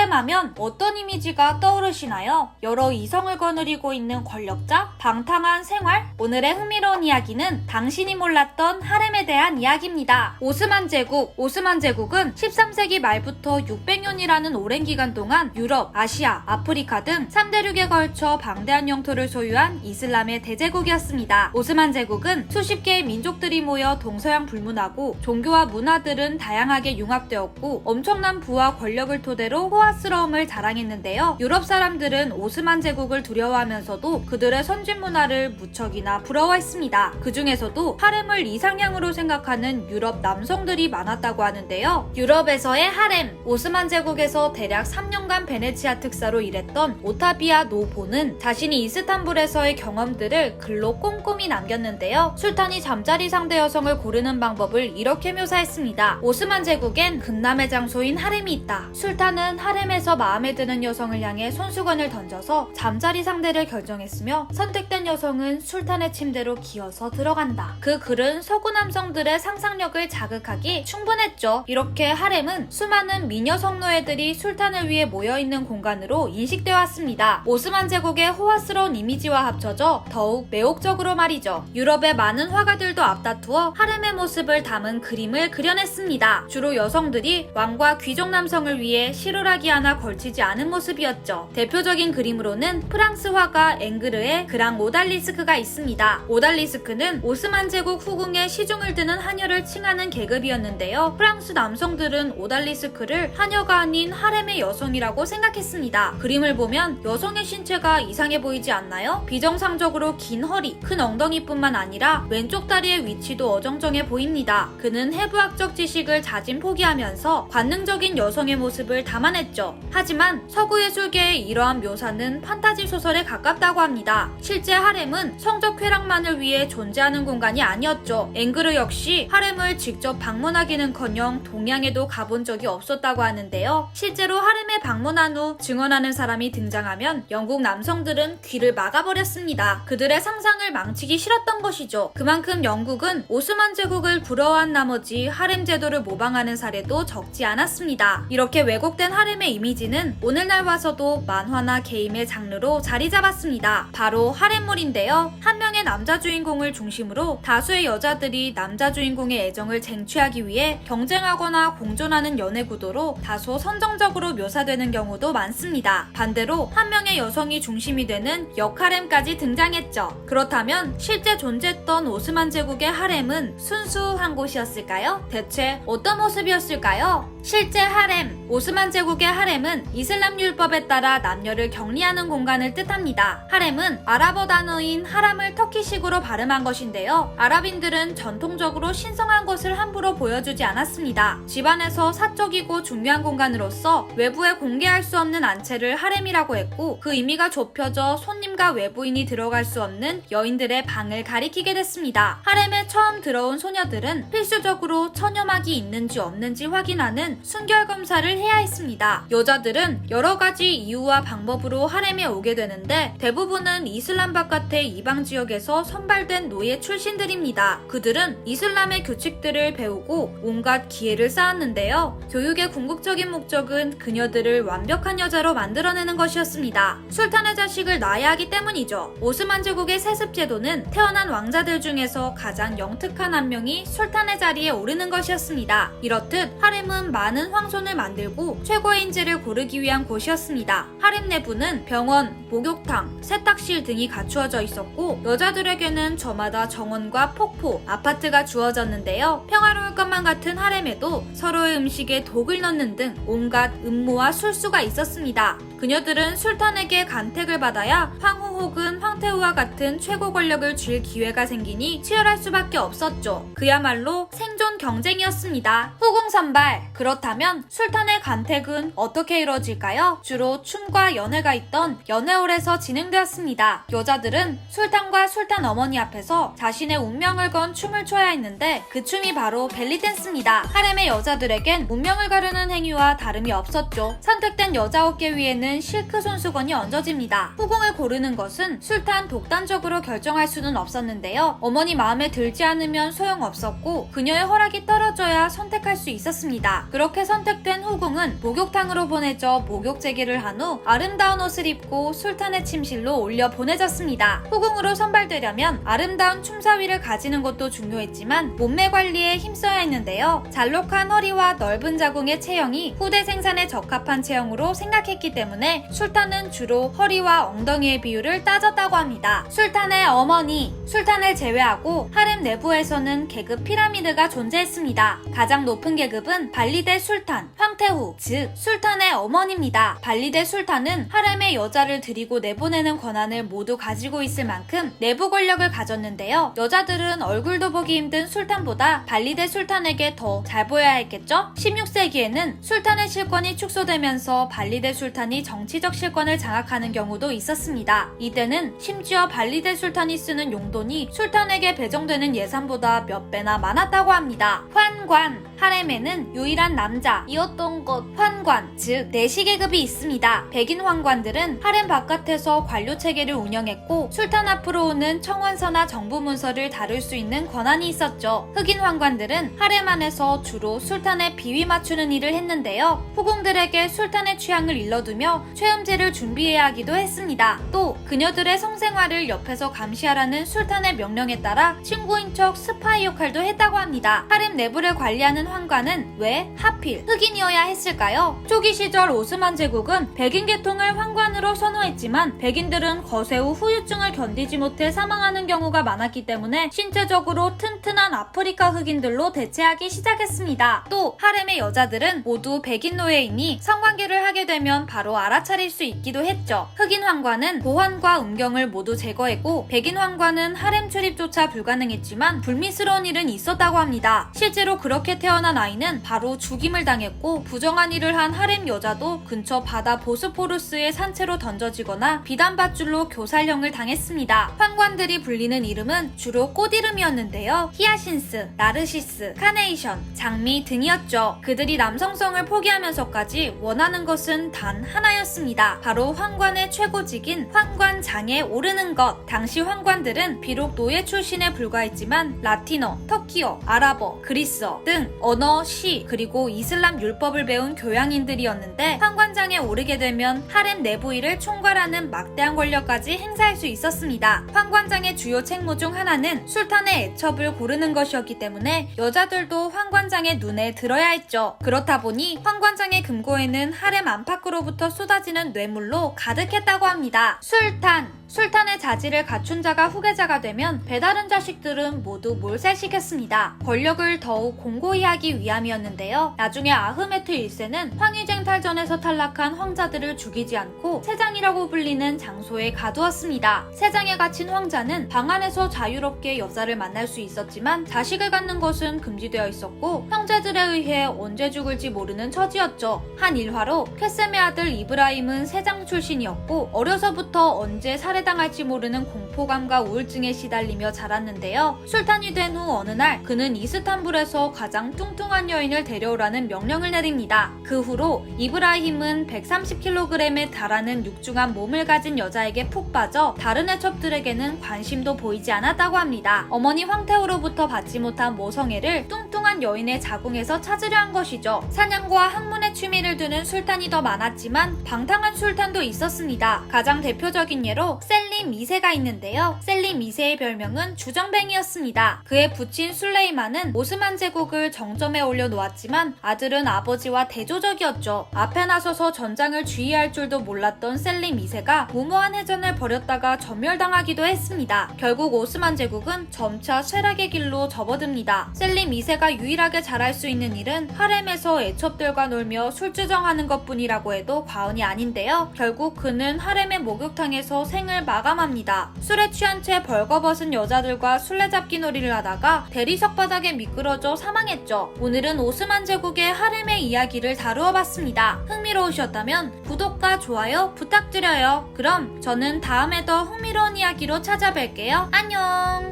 하렘하면 어떤 이미지가 떠오르시나요? 여러 이성을 거느리고 있는 권력자, 방탕한 생활? 오늘의 흥미로운 이야기는 당신이 몰랐던 하렘에 대한 이야기입니다. 오스만 제국. 오스만 제국은 13세기 말부터 600년이라는 오랜 기간 동안 유럽, 아시아, 아프리카 등 3대륙에 걸쳐 방대한 영토를 소유한 이슬람의 대제국이었습니다. 오스만 제국은 수십 개의 민족들이 모여 동서양 불문하고 종교와 문화들은 다양하게 융합되었고 엄청난 부와 권력을 토대로 호화스러움을 자랑했는데요. 유럽 사람들은 오스만 제국을 두려워하면서도 그들의 선진 문화를 무척이나 부러워했습니다. 그 중에서도 하렘을 이상향으로 생각하는 유럽 남성들이 많았다고 하는데요. 유럽에서의 하렘. 오스만 제국에서 대략 3년간 베네치아 특사로 일했던 오타비아 노보는 자신이 이스탄불에서의 경험들을 글로 꼼꼼히 남겼는데요. 술탄이 잠자리 상대 여성을 고르는 방법을 이렇게 묘사했습니다. 오스만 제국엔 근남의 장소인 하렘이 있다. 술탄은 하렘에서 마음에 드는 여성을 향해 손수건을 던져서 잠자리 상대를 결정했으며 선택된 여성은 술탄의 침대로 기어서 들어간다. 그 글은 서구 남성들의 상상력을 자극하기 충분했죠. 이렇게 하렘은 수많은 미녀 성노예들이 술탄을 위해 모여있는 공간으로 인식되어 왔습니다. 오스만 제국의 호화스러운 이미지와 합쳐져 더욱 매혹적으로 말이죠. 유럽의 많은 화가들도 앞다투어 하렘의 모습을 담은 그림을 그려냈습니다. 주로 여성들이 왕과 귀족 남성을 위해 실오라기 하나 걸치지 않은 모습이었죠. 대표적인 그림으로는 프랑스 화가 앵그르의 그랑 오달리스크가 있습니다. 오달리스크는 오스만 제국 후궁의 시중을 드는 하녀를 칭하는 계급이었는데요. 프랑스 남성들은 오달리스크를 하녀가 아닌 하렘의 여성이라고 생각했습니다. 그림을 보면 여성의 신체가 이상해 보이지 않나요? 비정상적으로 긴 허리, 큰 엉덩이뿐만 아니라 왼쪽 다리의 위치도 어정쩡해 보입니다. 그는 해부학적 지식을 자진 포기하면서 관능적인 여성의 모습을 담아냈죠. 하지만 서구 예술계의 이러한 묘사는 판타지 소설에 가깝다고 합니다. 실제 하렘은 성적 쾌락만을 위해 존재하는 공간이 아니었죠. 앵그르 역시 하렘을 직접 방문하기는커녕 동양에도 가본 적이 없었다고 하는데요. 실제로 하렘에 방문한 후 증언하는 사람이 등장하면 영국 남성들은 귀를 막아버렸습니다. 그들의 상상을 망치기 싫었던 것이죠. 그만큼 영국은 오스만 제국을 부러워한 나머지 하렘 제도를 모방하는 사례도 적지 않았습니다. 이렇게 왜곡된 하렘의 이미지는 오늘날 와서도 만화나 게임의 장르로 자리 잡았습니다. 바로 하렘물인데요. 한 명의 남자 주인공을 중심으로 다수의 여자들이 남자 주인공의 애정을 쟁취하기 위해 경쟁하거나 공존하는 연애 구도로 다소 선정적으로 묘사되는 경우도 많습니다. 반대로 한 명의 여성이 중심이 되는 역하렘까지 등장했죠. 그렇다면 실제 존재했던 오스만 제국의 하렘은 순수한 곳이었을까요? 대체 어떤 모습이었을까요? 실제 하렘. 오스만 제국의 하렘은 이슬람 율법에 따라 남녀를 격리하는 공간을 뜻합니다. 하렘은 아랍어 단어인 하람을 터키식으로 발음한 것인데요. 아랍인들은 전통적으로 신성한 것을 함부로 보여주지 않았습니다. 집안에서 사적이고 중요한 공간으로서 외부에 공개할 수 없는 안채를 하렘이라고 했고 그 의미가 좁혀져 손님과 외부인이 들어갈 수 없는 여인들의 방을 가리키게 됐습니다. 하렘에 처음 들어온 소녀들은 필수적으로 처녀막이 있는지 없는지 확인하는 순결 검사를 해야 했습니다. 여자들은 여러 가지 이유와 방법으로 하렘에 오게 되는데 대부분은 이슬람 바깥의 이방 지역에서 선발된 노예 출신들입니다. 그들은 이슬람의 규칙들을 배우고 온갖 기회를 쌓았는데요. 교육의 궁극적인 목적은 그녀들을 완벽한 여자로 만들어내는 것이었습니다. 술탄의 자식을 낳아야 하기 때문이죠. 오스만 제국의 세습 제도는 태어난 왕자들 중에서 가장 영특한 한 명이 술탄의 자리에 오르는 것이었습니다. 이렇듯 하렘은 많은 황손을 만들고 최고의 인재를 고르기 위한 곳이었습니다. 하렘 내부는 병원, 목욕탕, 세탁실 등이 갖추어져 있었고 여자들에게는 저마다 정원과 폭포, 아파트가 주어졌는데요. 평화로울 것만 같은 하렘에도 서로의 음식에 독을 넣는 등 온갖 음모와 술수가 있었습니다. 그녀들은 술탄에게 간택을 받아야 황후 혹은 황태후와 같은 최고 권력을 쥘 기회가 생기니 치열할 수밖에 없었죠. 그야말로 생존 경쟁이었습니다. 후궁 선발. 그렇다면 술탄의 간택은 어떻게 이루어질까요? 주로 춤과 연애가 있던 연애홀에서 진행되었습니다. 여자들은 술탄과 술탄 어머니 앞에서 자신의 운명을 건 춤을 춰야 했는데 그 춤이 바로 벨리댄스입니다. 하렘의 여자들에겐 운명을 가르는 행위와 다름이 없었죠. 선택된 여자 어깨 위에는 목에는 실크 손수건이 얹어집니다. 후궁을 고르는 것은 술탄 독단적으로 결정할 수는 없었는데요. 어머니 마음에 들지 않으면 소용없었고 그녀의 허락이 떨어져야 선택할 수 있었습니다. 그렇게 선택된 후궁은 목욕탕으로 보내져 목욕 제기를 한 후 아름다운 옷을 입고 술탄의 침실로 올려 보내졌습니다. 후궁으로 선발되려면 아름다운 춤사위를 가지는 것도 중요했지만 몸매 관리에 힘써야 했는데요. 잘록한 허리와 넓은 자궁의 체형이 후대 생산에 적합한 체형으로 생각했기 때문에 술탄은 주로 허리와 엉덩이의 비율을 따졌다고 합니다. 술탄의 어머니, 술탄을 제외하고 하렘 내부에서는 계급 피라미드가 존재했습니다. 가장 높은 계급은 발리데 술탄, 황태후, 즉 술탄의 어머니입니다. 발리데 술탄은 하렘의 여자를 들이고 내보내는 권한을 모두 가지고 있을 만큼 내부 권력을 가졌는데요. 여자들은 얼굴도 보기 힘든 술탄보다 발리데 술탄에게 더 잘 보여야 했겠죠? 16세기에는 술탄의 실권이 축소되면서 발리데 술탄이 정치적 실권을 장악하는 경우도 있었습니다. 이때는 심지어 발리데 술탄이 쓰는 용돈이 술탄에게 배정되는 예산보다 몇 배나 많았다고 합니다. 환관, 하렘에는 유일한 남자이었던 것 환관, 즉 내시계급이 있습니다. 백인 환관들은 하렘 바깥에서 관료체계를 운영했고 술탄 앞으로 오는 청원서나 정부 문서를 다룰 수 있는 권한이 있었죠. 흑인 환관들은 하렘 안에서 주로 술탄의 비위 맞추는 일을 했는데요. 후궁들에게 술탄의 취향을 일러두며 최음제를 준비해야 하기도 했습니다. 또 그녀들의 성생활을 옆에서 감시하라는 술탄의 명령에 따라 친구인 척 스파이 역할도 했다고 합니다. 하렘 내부를 관리하는 환관은 왜 하필 흑인이어야 했을까요? 초기 시절 오스만 제국은 백인 계통을 환관으로 선호했지만 백인들은 거세 후 후유증을 견디지 못해 사망하는 경우가 많았기 때문에 신체적으로 튼튼한 아프리카 흑인들로 대체하기 시작했습니다. 또 하렘의 여자들은 모두 백인 노예이니 성관계를 하게 되면 바로 알아차릴 수 있기도 했죠. 흑인 환관은 보환과 음경을 모두 제거했고 백인 환관은 하렘 출입조차 불가능했지만 불미스러운 일은 있었다고 합니다. 실제로 그렇게 태어난 아이는 바로 죽임을 당했고 부정한 일을 한 하렘 여자도 근처 바다 보스포루스의 산채로 던져지거나 비단밧줄로 교살형을 당했습니다. 환관들이 불리는 이름은 주로 꽃 이름이었는데요. 히아신스, 나르시스, 카네이션, 장미 등이었죠. 그들이 남성성을 포기하면서까지 원하는 것은 단 하나였습니다. 바로 환관의 최고직인 환관장에 오르는 것. 당시 환관들은 비록 노예 출신에 불과했지만 라틴어, 터키어, 아랍어, 그리스어 등 언어, 시, 그리고 이슬람 율법을 배운 교양인들이었는데 환관장에 오르게 되면 하렘 내부 일을 총괄하는 막대한 권력까지 행사할 수 있었습니다. 환관장의 주요 책무 중 하나는 술탄의 애첩을 고르는 것이었기 때문에 여자들도 환관장의 눈에 들어야 했죠. 그렇다 보니 환관장의 금고에는 하렘 안팎으로부터 쏟아지는 뇌물로 가득했다고 합니다. 술탄의 자질을 갖춘 자가 후계자가 되면 배다른 자식들은 모두 몰살시켰습니다. 권력을 더욱 공고히 하기 위함이었는데요. 나중에 아흐메트 1세는 황휘쟁 탈전에서 탈락한 황자들을 죽이지 않고 세장이라고 불리는 장소에 가두었습니다. 세장에 갇힌 황자는 방 안에서 자유롭게 여자를 만날 수 있었지만 자식을 갖는 것은 금지되어 있었고 형제들에 의해 언제 죽을지 모르는 처지였죠. 한 일화로 쾌셈의 아들 이브라임은 세장 출신이었고 어려서부터 언제 살해당할지 모르는 공포감과 우울증에 시달리며 자랐는데요. 술탄이 된 후 어느 날 그는 이스탄불에서 가장 뚱뚱한 여인을 데려오라는 명령을 내립니다. 그 후로 이브라임은 130kg에 달하는 육중한 몸을 가진 여자에게 푹 빠져 다른 애첩들에게는 관심도 보이지 않았다고 합니다. 어머니 황태후로부터 받지 못한 모성애를 뚱뚱한 여인의 자궁에서 찾으려 한 것이죠. 사냥과 학문의 취미를 두는 술탄이 더 많았지만 방탕한 술탄도 있었습니다. 가장 대표적인 예로 셀림 2세가 있는데요. 셀림 2세의 별명은 주정뱅이였습니다. 그의 부친 술레이만은 오스만 제국을 정점에 올려놓았지만 아들은 아버지와 대조적이었죠. 앞에 나서서 전장을 주의할 줄도 몰랐던 셀림 2세가 무모한 해전을 벌였다가 전멸당하기도 했습니다. 결국 오스만 제국은 점차 쇠락의 길로 접어듭니다. 셀림 2세가 유일하게 잘할 수 있는 일은 하렘에서 애첩들과 놀며 술주정하는 것뿐이라고 해도 과언이 아닌데요. 결국 그는 하렘의 목욕탕에서 생을 마감합니다. 술에 취한 채 벌거벗은 여자들과 술래잡기 놀이를 하다가 대리석 바닥에 미끄러져 사망했죠. 오늘은 오스만 제국의 하렘의 이야기를 다루어 봤습니다. 흥미로우셨다면 구독과 좋아요 부탁드려요. 그럼 저는 다음에 더 흥미로운 이야기로 찾아뵐게요. 안녕!